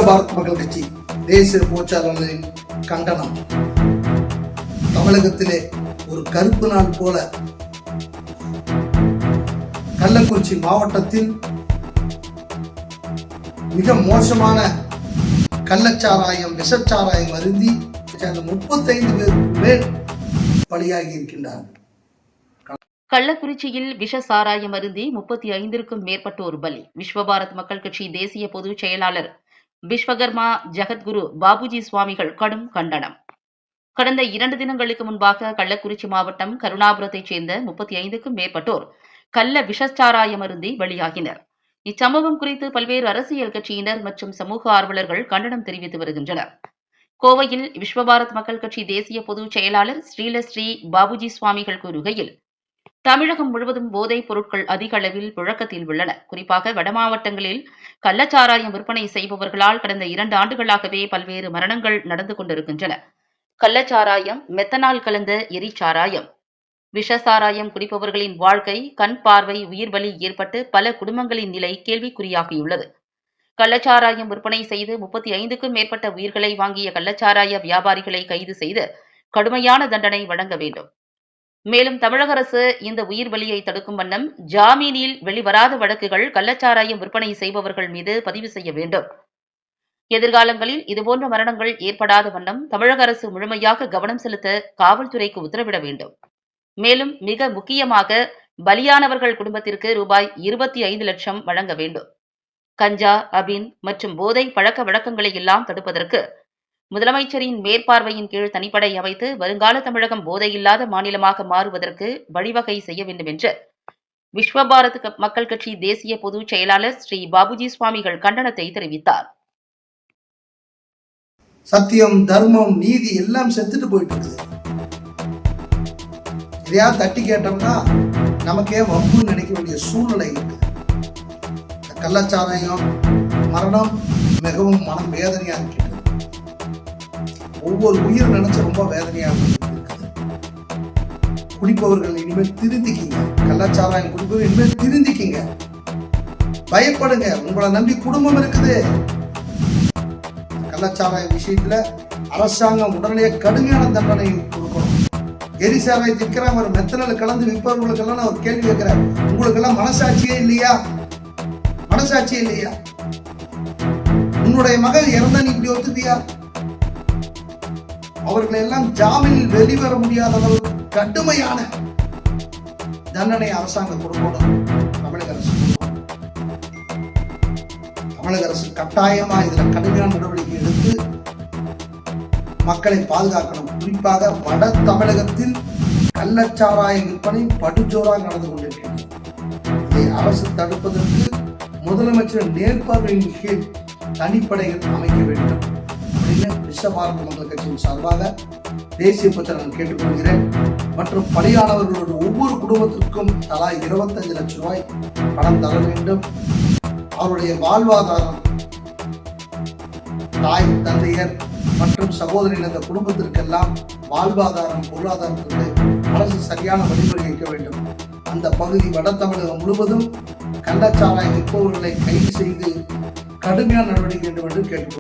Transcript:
பாரத் மக்கள் கட்சி தேசிய பொதுச்செயலாளரின் கண்டனம். தமிழகத்திலே ஒரு கருப்பு நாள் போல கள்ளக்குறிச்சி மாவட்டத்தில் மிக மோசமான கள்ளச்சாராயம் விஷச்சாராயம் அருந்தி 35 பேருக்கு மேல் பலியாகி இருக்கின்றார்கள். கள்ளக்குறிச்சியில் விஷ சாராயம் அருந்தி 35க்கும் மேற்பட்டோர் பலி. விஸ்வபாரத் மக்கள் கட்சி தேசிய பொதுச் செயலாளர் விஸ்வகர்மா ஜெகத்குரு பாபுஜி சுவாமிகள் கடும் கண்டனம். கடந்த 2 தினங்களுக்கு முன்பாக கள்ளக்குறிச்சி மாவட்டம் கருணாபுரத்தைச் சேர்ந்த 35க்கும் மேற்பட்டோர் கள்ள விஷச்சாராயம் அருந்தி பலியாகினர். இச்சம்பவம் குறித்து பல்வேறு அரசியல் கட்சியினர் மற்றும் சமூக ஆர்வலர்கள் கண்டனம் தெரிவித்து வருகின்றனர். கோவையில் விஸ்வபாரத் மக்கள் கட்சி தேசிய பொதுச் செயலாளர் ஸ்ரீலஸ்ரீ பாபுஜி சுவாமிகள் கூறுகையில், தமிழகம் முழுவதும் போதைப் பொருட்கள் அதிக அளவில் புழக்கத்தில் உள்ளன. குறிப்பாக வடமாவட்டங்களில் கள்ளச்சாராயம் விற்பனை செய்பவர்களால் கடந்த 2 ஆண்டுகளாகவே பல்வேறு மரணங்கள் நடந்து கொண்டிருக்கின்றன. கள்ளச்சாராயம், மெத்தனால் கலந்த எரிச்சாராயம், விஷசாராயம் குடிப்பவர்களின் வாழ்க்கை, கண் பார்வை, உயிர் பலி ஏற்பட்டு பல குடும்பங்களின் நிலை கேள்விக்குறியாகியுள்ளது. கள்ளச்சாராயம் விற்பனை செய்து 35க்கும் மேற்பட்ட உயிர்களை வாங்கிய கள்ளச்சாராய வியாபாரிகளை கைது செய்து கடுமையான தண்டனை வழங்க வேண்டும். மேலும் தமிழக அரசு இந்த உயிர் பலியை தடுக்கும் வண்ணம் ஜாமீனில் வெளிவராத வழக்குகள் கள்ளச்சாராயம் விற்பனை செய்பவர்கள் மீது பதிவு செய்ய வேண்டும். எதிர்காலங்களில் இதுபோன்ற மரணங்கள் ஏற்படாத வண்ணம் தமிழக அரசு முழுமையாக கவனம் செலுத்த காவல்துறைக்கு உத்தரவிட வேண்டும். மேலும் மிக முக்கியமாக பலியானவர்கள் குடும்பத்திற்கு ரூபாய் 25 லட்சம் வழங்க வேண்டும். கஞ்சா, அபின் மற்றும் போதை பழக்க வழக்கங்களை எல்லாம் தடுப்பதற்கு முதலமைச்சரின் மேற்பார்வையின் கீழ் தனிப்படை அமைத்து வருங்கால தமிழகம் போதையில்லாத மாநிலமாக மாறுவதற்கு வழிவகை செய்ய வேண்டும் என்று விஸ்வபாரத் மக்கள் கட்சி தேசிய பொதுச் செயலாளர் ஸ்ரீ பாபுஜி சுவாமிகள் கண்டனத்தை தெரிவித்தார். சத்தியம், தர்மம், நீதி எல்லாம் செத்துட்டு போயிட்டு இருக்குது. இதையா தட்டி கேட்டோம்னா நமக்கே வம்புன்னு நினைக்க வேண்டிய சூழ்நிலை இருக்குது. கள்ளச்சாராயம் மரணம் மிகவும் மனம் வேதனையா இருக்கிறது. ஒவ்வொரு உயிர் நினைச்சு ரொம்ப வேதனையா இருக்குது. குடிப்பவர்கள் இனிமேல் திருந்திக்கிங்க. கள்ளச்சாராயம் குடிப்பவர்கள் இனிமேல் திருந்திக்கிங்க. பயப்படுங்க. உங்களை நம்பி குடும்பம் இருக்குது. கள்ளச்சாராய விஷயத்துல அரசாங்கம் உடனடியாக கடுமையான தண்டனை கொடுக்கணும். எரிசாராயத்தை விற்கிறவங்க ஒரு மெத்தனால் கலந்து விற்பவர்களுக்கெல்லாம் நான் ஒரு கேள்வி கேட்கிறேன். உங்களுக்கு எல்லாம் மனசாட்சியே இல்லையா? மனசாட்சியே இல்லையா? உன்னுடைய மகள் இறந்தா நீ இப்படி ஒத்துப்பியா? அவர்களை எல்லாம் ஜாமீனில் வெளிவர முடியாத அளவுக்கு கடுமையான தண்டனை அரசாங்கம் கொடுக்கணும். தமிழக அரசு கட்டாயமா இதுல கடுமையான நடவடிக்கை எடுத்து மக்களை பாதுகாக்கணும். குறிப்பாக வட தமிழகத்தில் கள்ளச்சாராய விற்பனை படுஜோராக நடந்து கொண்டிருக்கிறது. இதை அரசு தடுப்பதற்கு முதலமைச்சர் மேற்பார்வையின் கீழ் தனிப்படைகள் அமைக்க வேண்டும் அப்படின்னு விஸ்வபாரத் மக்கள் கட்சியின் சார்பாக தேசிய பொதுச்செயலாளர் கேட்டுக்கொள்கிறேன். மற்றும் பலியானவர்களோட ஒவ்வொரு குடும்பத்திற்கும் தலா 25 லட்சம் ரூபாய் பணம் தர வேண்டும். அவருடைய வாழ்வாதாரம், தாய் தந்தையர் மற்றும் சகோதரின் அந்த குடும்பத்திற்கெல்லாம் வாழ்வாதாரம், பொருளாதாரத்திற்கு அரசு சரியான வழிமுறை வைக்க வேண்டும். அந்த பகுதி வட தமிழகம் முழுவதும் கள்ளச்சாராயம் விற்பவர்களை கைது செய்து கடுமையான நடவடிக்கை வேண்டும் என்று கேட்டுக்கொள்கிறேன்.